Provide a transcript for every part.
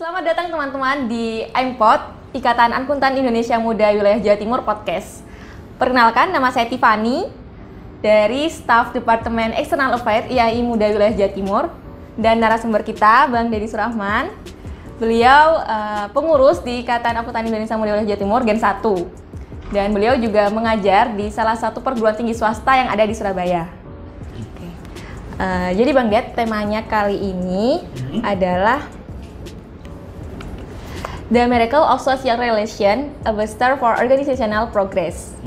Selamat datang teman-teman di IMPOD, Ikatan Akuntan Indonesia Muda Wilayah Jawa Timur Podcast. Perkenalkan, nama saya Tiffany dari staf Departemen External Affairs IAI Muda Wilayah Jawa Timur, dan narasumber kita Bang Deddy Surahman. Beliau pengurus di Ikatan Akuntan Indonesia Muda Wilayah Jawa Timur Gen 1, dan beliau juga mengajar di salah satu perguruan tinggi swasta yang ada di Surabaya. Jadi Bang Ded, temanya kali ini adalah The Miracle of Social Relation, a Booster for Organizational Progress.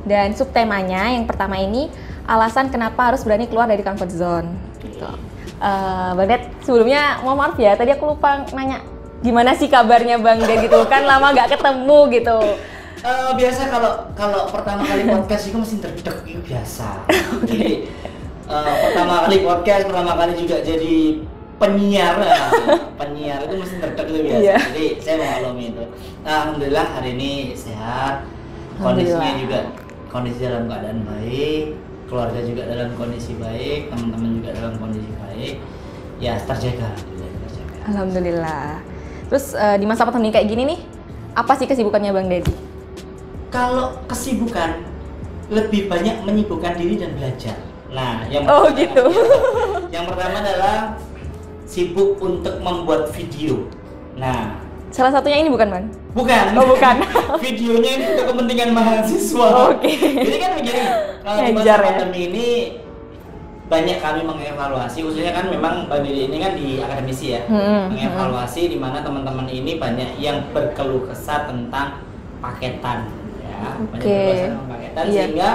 Dan subtemanya yang pertama ini, alasan kenapa harus berani keluar dari comfort zone. Gitu. Bang Ded, sebelumnya mohon maaf ya, tadi aku lupa nanya gimana sih kabarnya Bang Ded gitu, kan lama gak ketemu gitu. Biasa kalau pertama kali podcast itu mesti deg-deg, itu biasa. Jadi pertama kali podcast, pertama kali juga jadi penyiar itu mesti deg-deg itu biasa. Yeah. Jadi saya mengalami itu. Alhamdulillah hari ini sehat, kondisinya juga kondisi dalam keadaan baik, keluarga juga dalam kondisi baik, teman-teman juga dalam kondisi baik. Ya terjaga. Alhamdulillah. Terus di masa pandemi kayak gini nih, apa sih kesibukannya Bang Deddy? Kalau kesibukan lebih banyak menyibukkan diri dan belajar. Nah, yang pertama adalah sibuk untuk membuat video. Nah, salah satunya ini bukan Bang? Bukan. Oh bukan. Videonya ini untuk kepentingan mahasiswa. Oke. Jadi kan begini, kalau di masa pandemi ini banyak kami mengevaluasi, khususnya kan memang Bang Deddy ini kan di akademisi ya, mengevaluasi di mana teman-teman ini banyak yang berkeluh kesah tentang paketan, ya, banyak berkeluh kesah tentang paketan, sehingga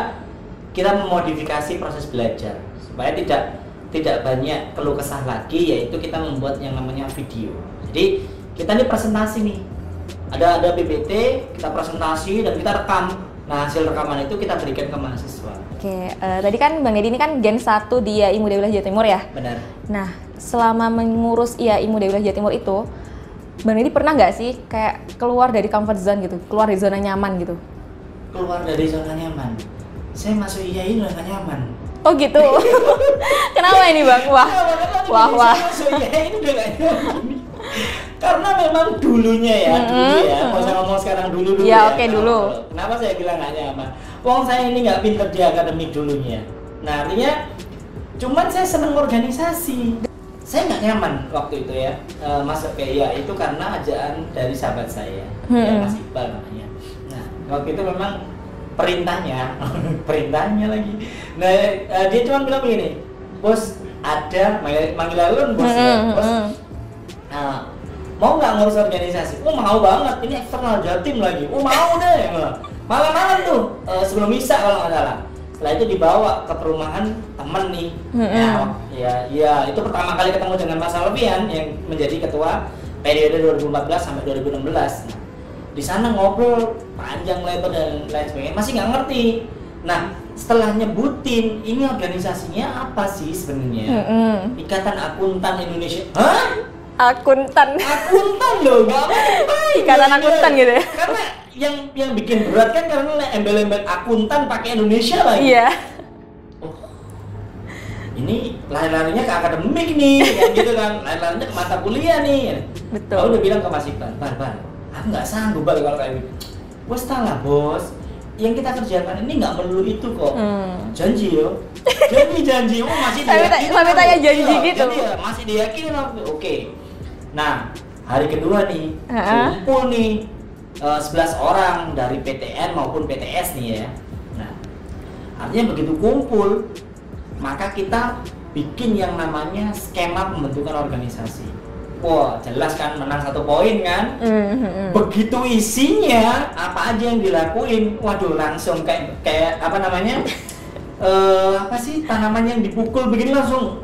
kita memodifikasi proses belajar supaya tidak banyak keluh kesah lagi, yaitu kita membuat yang namanya video. Jadi kita ini presentasi nih, ada PPT, kita presentasi dan kita rekam. Nah, hasil rekaman itu kita berikan ke mahasiswa. Oke, tadi kan Bang Deddy ini kan Gen 1 di IAI Muda Wilayah Jawa Timur ya? Benar. Nah, selama mengurus IAI Muda Wilayah Jawa Timur itu, Bang Deddy pernah nggak sih kayak keluar dari comfort zone gitu, keluar dari zona nyaman gitu? Keluar dari zona nyaman? Saya masuk IAI udah gak nyaman. Oh gitu? Kenapa ini Bang? Wah. Masuk IAI udah gak nyaman. Karena memang dulunya ya, mau saya ngomong sekarang dulu ya. Oke, dulu. Kenapa saya bilang gak nyaman? Wong saya ini gak pinter di akademik dulunya. Nah artinya, cuman saya seneng organisasi. Saya gak nyaman waktu itu ya, masuk ke IAI itu karena ajaan dari sahabat saya, ya Mas Iqbal namanya. Nah waktu itu memang perintahnya lagi. Nah dia cuma bilang begini, bos ada manggil alun bos ya, bos. Mau nggak ngurus organisasi? Oh mau banget, ini eksternal Jatim lagi. Oh mau deh. Malam-malam tuh sebelum misa kalau nggak salah. Setelah itu dibawa ke perumahan temen nih. Ya itu pertama kali ketemu dengan Mas Alfian yang menjadi ketua periode 2014 sampai 2016. Nah, di sana ngobrol panjang lebar dan lain sebagainya, masih nggak ngerti. Nah setelah nyebutin ini organisasinya apa sih sebenarnya, Ikatan Akuntan Indonesia. Hah? Akuntan loh, nggak apa-apa. Ikatan akuntan gitu ya? Karena yang bikin berat kan karena embel-embel akuntan pakai Indonesia lagi. Iya. Oh, ini lari-larinya ke akademik nih, kan gitu kan, lari-larinya ke mata kuliah nih. Betul. Aku udah bilang ke Mas Iqbal, Bar, aku nggak sanggup Bal kalau kayak gitu. Bos tahu lah bos, yang kita kerjakan ini nggak melulu itu kok. Janji yo, janji. Oh masih diyakini. Sampai tanya janji gitu. Jadi ya masih diyakini. Oke. Nah hari kedua nih, kumpul nih 11 orang dari PTN maupun PTS nih ya. Nah artinya begitu kumpul, maka kita bikin yang namanya skema pembentukan organisasi. Wah jelas kan, menang 1 poin kan. Begitu isinya apa aja yang dilakuin, waduh langsung kayak apa namanya, apa sih tanaman yang dipukul begini langsung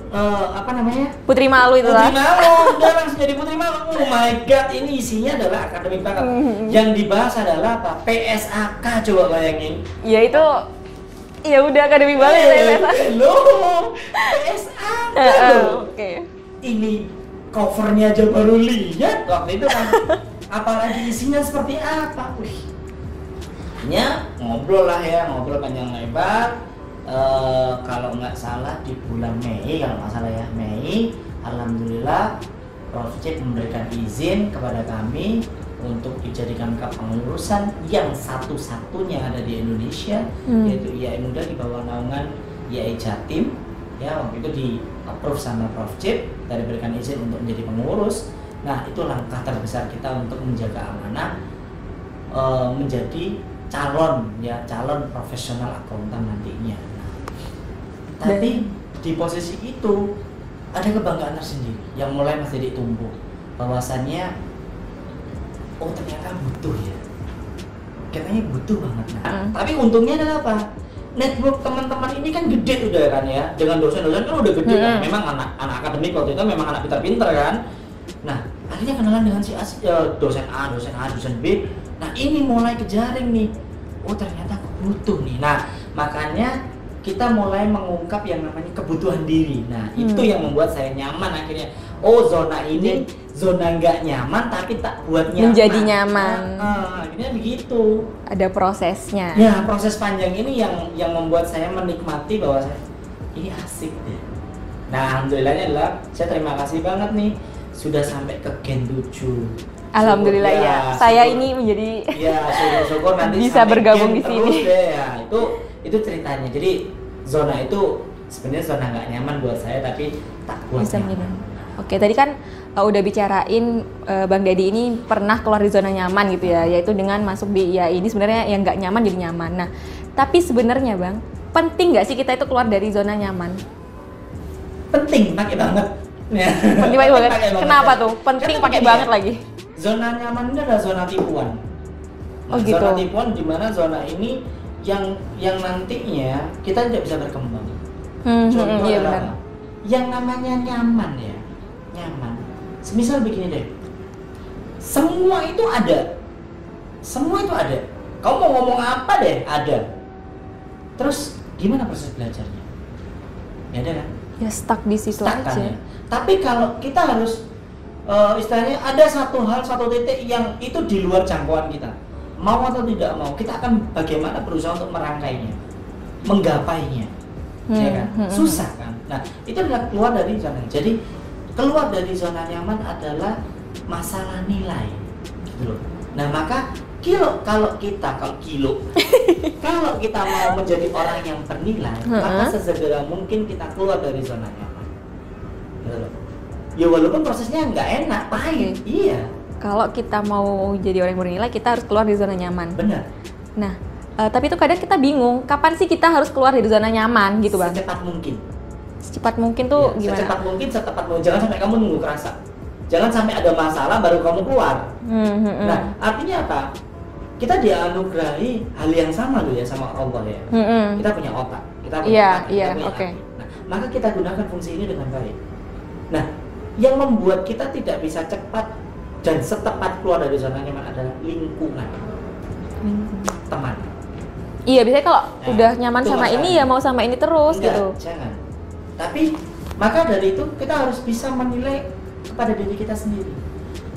apa namanya, Putri Malu itu lah. Putri Malu, udah langsung jadi Putri Malu. Oh my god, ini isinya adalah akademik banget. Yang dibahas adalah apa? PSAK, coba bayangin. Ya itu, ya udah akademik banget ya PSAK. Loh, PSAK loh. Oke. Ini covernya aja baru lihat waktu itu kan. Apalagi isinya seperti apa? Wih. Hanya ngobrol panjang lebar. Kalau nggak salah di bulan Mei, kalau nggak salah ya Mei, alhamdulillah Profcip memberikan izin kepada kami untuk dijadikan kepengurusan yang satu-satunya ada di Indonesia, yaitu IAI Muda di bawah naungan IAI Jatim. Ya, waktu itu di approve sama Profcip, kita diberikan izin untuk menjadi pengurus. Nah, itu langkah terbesar kita untuk menjaga amanah, menjadi calon profesional akuntan nantinya. Nah, tapi di posisi itu ada kebanggaan tersendiri yang mulai masih ditumbuh, bahwasannya oh ternyata butuh ya, katanya butuh banget. Nah, tapi untungnya adalah apa? Network teman-teman ini kan gede udah kan ya, dengan dosen-dosen kan udah gede kan, memang anak akademik waktu itu memang anak pintar-pintar kan. Nah, akhirnya kenalan dengan si dosen A, dosen B. Nah, ini mulai kejaring nih. Oh, ternyata aku butuh nih. Nah, makanya kita mulai mengungkap yang namanya kebutuhan diri. Nah, itu yang membuat saya nyaman akhirnya. Oh, zona ini zona nggak nyaman tapi tak buat nyaman. Menjadi nyaman. Akhirnya begitu. Ada prosesnya. Ya, proses panjang ini yang membuat saya menikmati bahwa ini asik deh. Nah, alhamdulillahnya adalah saya terima kasih banget nih sudah sampai ke Gen 7. Alhamdulillah ya. Saya ini menjadi syukur nanti bisa bergabung di sini. Ya, itu ceritanya. Jadi zona itu sebenarnya zona nggak nyaman buat saya tapi tak buat nyaman. Oke, tadi kan udah bicarain Bang Dedi ini pernah keluar di zona nyaman gitu ya, yaitu dengan masuk di IAI ini sebenarnya yang nggak nyaman jadi nyaman. Nah, tapi sebenarnya Bang, penting nggak sih kita itu keluar dari zona nyaman? Penting, pakai banget. Penting pakai banget. Kenapa tuh? Penting pakai banget lagi. Zona nyaman ini adalah zona tipuan. Oh gitu. Zona tipuan di mana zona ini yang nantinya kita tidak bisa berkembang. Contoh iya adalah benar. Yang namanya nyaman ya, nyaman. Semisal begini deh, semua itu ada. Kamu mau ngomong apa deh, ada. Terus gimana proses belajarnya? Ya ada kan? Ya stuck di situ aja. Kan, ya? Tapi kalau kita harus istilahnya ada satu titik yang itu di luar jangkauan kita, mau atau tidak mau, kita akan bagaimana berusaha untuk merangkainya, menggapainya, ya kan? Susah kan? Nah, itu adalah keluar dari zona. Jadi keluar dari zona nyaman adalah masalah nilai, gitu loh. Nah, maka kalau kita mau menjadi orang yang bernilai, maka sesegera mungkin kita keluar dari zona nyaman. Gitu loh. Ya walaupun prosesnya nggak enak, pahit, iya. Kalau kita mau jadi orang yang bernilai, kita harus keluar dari zona nyaman. Benar. Nah, tapi itu kadang kita bingung, kapan sih kita harus keluar dari zona nyaman gitu Bang? Secepat mungkin. Secepat mungkin tuh ya, gimana? Secepat mungkin. Jangan sampai kamu nunggu kerasa. Jangan sampai ada masalah baru kamu keluar. Nah, artinya apa? Kita dianugerahi hal yang sama loh ya sama Allah ya. Kita punya otak, kita punya hati. Nah, maka kita gunakan fungsi ini dengan baik. Nah, yang membuat kita tidak bisa cepat dan setepat keluar dari zona nyaman adalah lingkungan. Teman. Iya, biasanya kalau udah nyaman sama ini ya mau sama ini terus. Enggak, gitu. Jangan. Tapi maka dari itu kita harus bisa menilai kepada diri kita sendiri.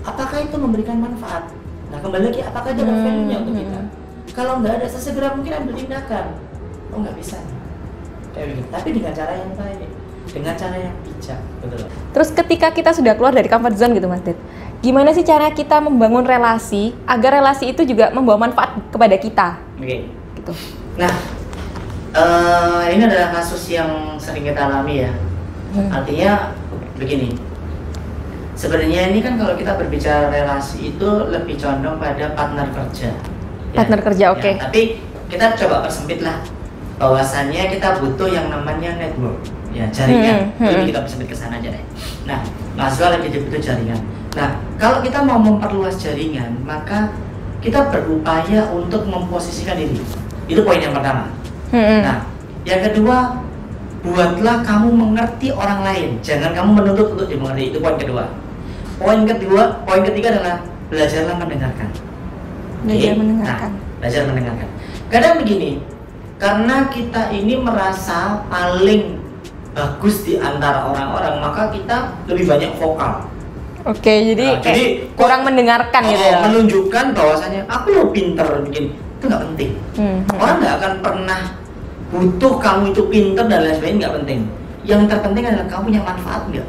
Apakah itu memberikan manfaat? Nah, kembali lagi, apakah itu ada value-nya untuk kita? Kalau nggak ada, sesegera mungkin ambil tindakan. Oh, nggak bisa nih. Kayak begini. Tapi dengan cara yang baik, dengan cara yang bijak, betul. Terus ketika kita sudah keluar dari comfort zone gitu Mas Ded, gimana sih cara kita membangun relasi agar relasi itu juga membawa manfaat kepada kita? Oke. Gitu. Nah, ini adalah kasus yang sering kita alami ya. Artinya begini. Sebenarnya ini kan kalau kita berbicara relasi itu lebih condong pada partner kerja. Partner kerja, oke. Ya, tapi kita coba persempit lah. Bahwasannya kita butuh yang namanya network, ya jaringan. Jadi kita persempit ke sana aja deh. Nah, mahasiswa lagi butuh jaringan. Nah, kalau kita mau memperluas jaringan, maka kita berupaya untuk memposisikan diri. Itu poin yang pertama. Nah, yang kedua, buatlah kamu mengerti orang lain. Jangan kamu menuntut untuk dimengerti. Itu poin kedua. Poin ketiga adalah belajarlah mendengarkan. Belajar mendengarkan. Kadang begini, karena kita ini merasa paling bagus di antara orang-orang, maka kita lebih banyak vokal. Oke, jadi kurang mendengarkan gitu ya. Menunjukkan bahwasannya aku lo pinter bikin, itu nggak penting. Orang nggak akan pernah butuh kamu itu pinter dan lain sebagainya, nggak penting. Yang terpenting adalah kamu punya manfaat nggak.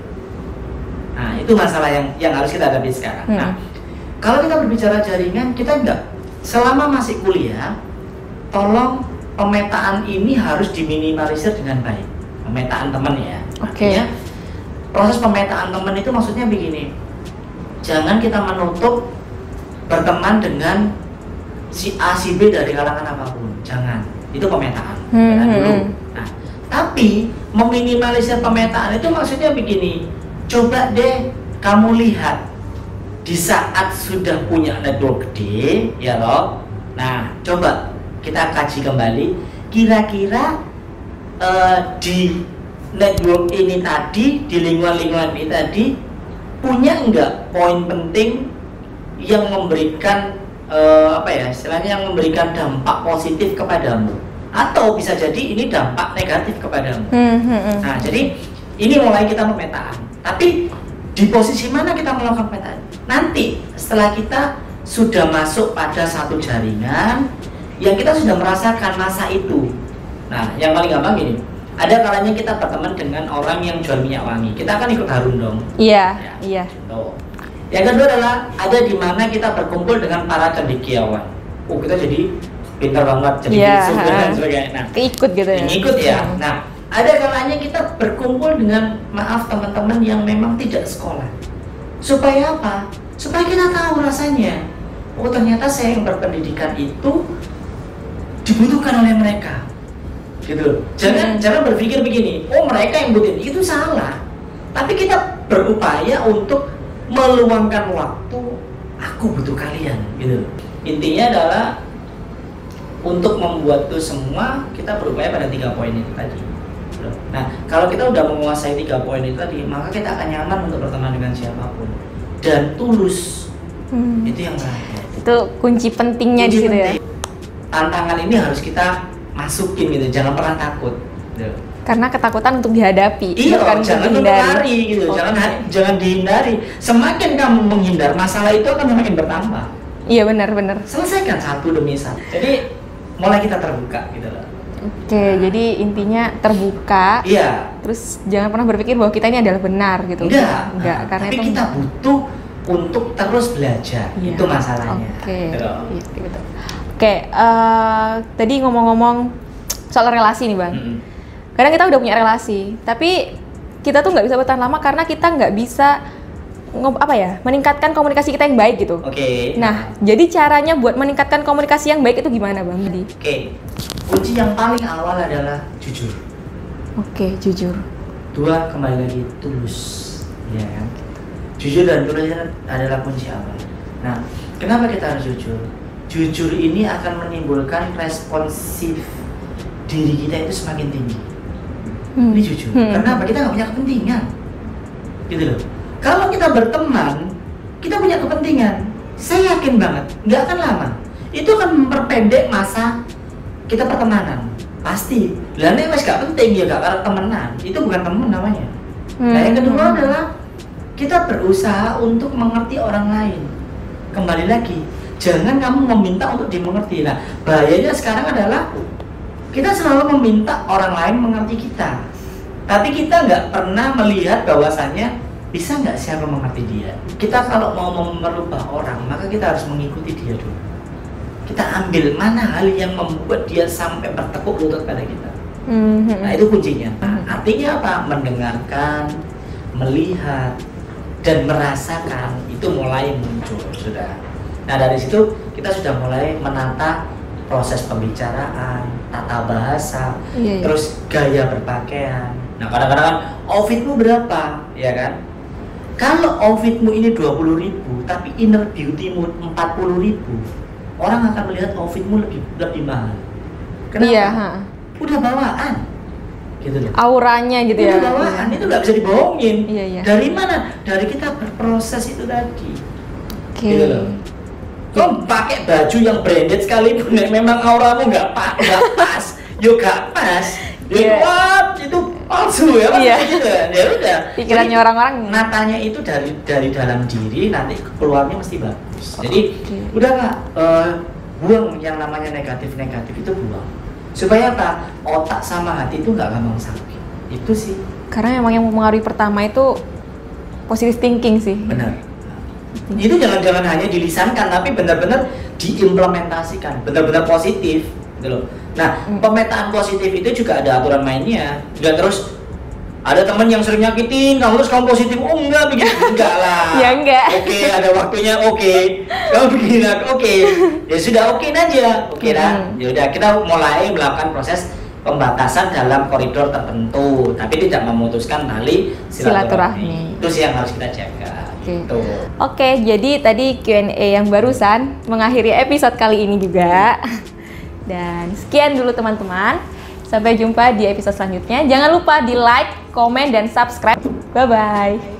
Nah, itu masalah yang harus kita hadapi sekarang. Nah, kalau kita berbicara jaringan, kita enggak, selama masih kuliah, tolong pemetaan ini harus diminimalisir dengan baik. Pemetaan teman ya. Artinya proses pemetaan teman itu maksudnya begini. Jangan kita menutup berteman dengan si A, si B dari kalangan apapun. Jangan. Itu pemetaan. Pemetaan dulu. Nah, tapi meminimalisir pemetaan itu maksudnya begini. Coba deh kamu lihat di saat sudah punya network gede, ya loh. Nah, coba kita kaji kembali. Kira-kira di network ini tadi, di lingkungan-lingkungan ini tadi, punya enggak poin penting yang memberikan istilahnya yang memberikan dampak positif kepadamu, atau bisa jadi ini dampak negatif kepadamu. Nah, jadi ini mulai kita pemetaan. Tapi di posisi mana kita melakukan pemetaan? Nanti setelah kita sudah masuk pada satu jaringan yang kita sudah merasakan masa itu. Nah, yang paling gampang gini, ada kalanya kita berteman dengan orang yang jual minyak wangi, kita akan ikut harum dong. Iya, iya. Tuh. Yang kedua adalah ada di mana kita berkumpul dengan para cendekiawan. Oh, kita jadi pintar banget, jadi dan sebagainya. Nah, keikut gitu ya. Ikut ya. Nah, ada kalanya kita berkumpul dengan teman-teman yang memang tidak sekolah. Supaya apa? Supaya kita tahu rasanya. Oh, ternyata saya yang berpendidikan itu dibutuhkan oleh mereka. Gitu. Jangan berpikir begini, oh mereka yang butuhin, itu salah. Tapi kita berupaya untuk meluangkan waktu, aku butuh kalian, gitu. Intinya adalah untuk membuat itu semua kita berupaya pada 3 poin itu tadi. Nah, kalau kita udah menguasai 3 poin itu tadi, maka kita akan nyaman untuk berteman dengan siapapun dan tulus. Itu yang terakhir. Itu kunci pentingnya di situ ya. Tantangan ini harus kita masukin gitu, jangan pernah takut. Gitu. Karena ketakutan untuk dihadapi, iya, bukan jangan menghindari gitu, jangan dihindari. Semakin kamu menghindar, masalah itu akan semakin bertambah. Iya, benar. Selesaikan satu demi satu. Jadi mulai kita terbuka gitu loh. Oke, jadi intinya terbuka. Iya. Terus jangan pernah berpikir bahwa kita ini adalah benar gitu. Enggak, karena tapi itu kita butuh untuk terus belajar. Iya. Itu masalahnya. Oke. Gitu. Oke, tadi ngomong-ngomong soal relasi nih, Bang. Kadang kita udah punya relasi, tapi kita tuh nggak bisa bertahan lama karena kita nggak bisa meningkatkan komunikasi kita yang baik gitu. Oke. Nah, jadi caranya buat meningkatkan komunikasi yang baik itu gimana, Bang? Oke. Kunci yang paling awal adalah jujur. Oke, jujur. 2, kembali lagi tulus, ya kan? Jujur dan tulus adalah kunci awal. Nah, kenapa kita harus jujur? Jujur ini akan menimbulkan responsif diri kita itu semakin tinggi. Ini jujur. Karena apa? Kita nggak punya kepentingan, gitu loh. Kalau kita berteman, kita punya kepentingan. Saya yakin banget, nggak akan lama. Itu akan memperpendek masa kita pertemanan. Pasti. Lainnya mas gak penting ya, gak karena temenan. Itu bukan temen namanya. Nah, yang kedua adalah kita berusaha untuk mengerti orang lain. Kembali lagi, jangan kamu meminta untuk dimengerti. Nah, bahayanya sekarang adalah kita selalu meminta orang lain mengerti kita, tapi kita nggak pernah melihat bahwasannya bisa nggak siapa mengerti dia. Kita kalau mau merubah orang, maka kita harus mengikuti dia dulu. Kita ambil mana hal yang membuat dia sampai bertekuk lutut pada kita. Nah, itu kuncinya. Artinya apa? Mendengarkan, melihat, dan merasakan itu mulai muncul sudah. Nah, dari situ kita sudah mulai menata proses pembicaraan, tata bahasa, terus gaya berpakaian. Nah, kadang-kadang kan outfitmu berapa, ya kan? Kalau outfitmu ini 20.000, tapi inner beautymu 40.000, orang akan melihat outfitmu lebih mahal. Kenapa? Iya, udah bawaan, gitu loh. Auranya gitu ya. Udah bawaan, itu nggak bisa dibohongin. Iya. Dari mana? Dari kita berproses itu tadi. Oke. Gitu loh. Kau pakai baju yang branded sekalipun, memang auramu nggak pas, yo nggak pas, what itu palsu ya, gitu ya udah. Pikirannya orang-orang. Natanya itu dari dalam diri, nanti keluarnya mesti bagus. Jadi udah nggak buang yang namanya negatif itu buang. Supaya apa? Otak sama hati itu nggak gampang sakit. Itu sih. Karena memang yang mempengaruhi pertama itu positive thinking sih. Benar. Itu jangan hanya dilisankan, tapi benar-benar diimplementasikan, benar-benar positif, gitu loh. Nah, pemetaan positif itu juga ada aturan mainnya. Enggak terus ada teman yang sering nyakitin, kamu terus kamu positif, oh enggak begini, enggak lah. Ya enggak. Oke, ada waktunya, oke. Kamu begini, oke. Ya sudah, oke aja, oke lah. Ya udah, kita mulai melakukan proses pembatasan dalam koridor tertentu, tapi tidak memutuskan tali silaturahmi. Itu sih yang harus kita jaga. Gitu. Oke, jadi tadi Q&A yang barusan mengakhiri episode kali ini juga. Dan sekian dulu teman-teman. Sampai jumpa di episode selanjutnya. Jangan lupa di like, komen, dan subscribe. Bye-bye.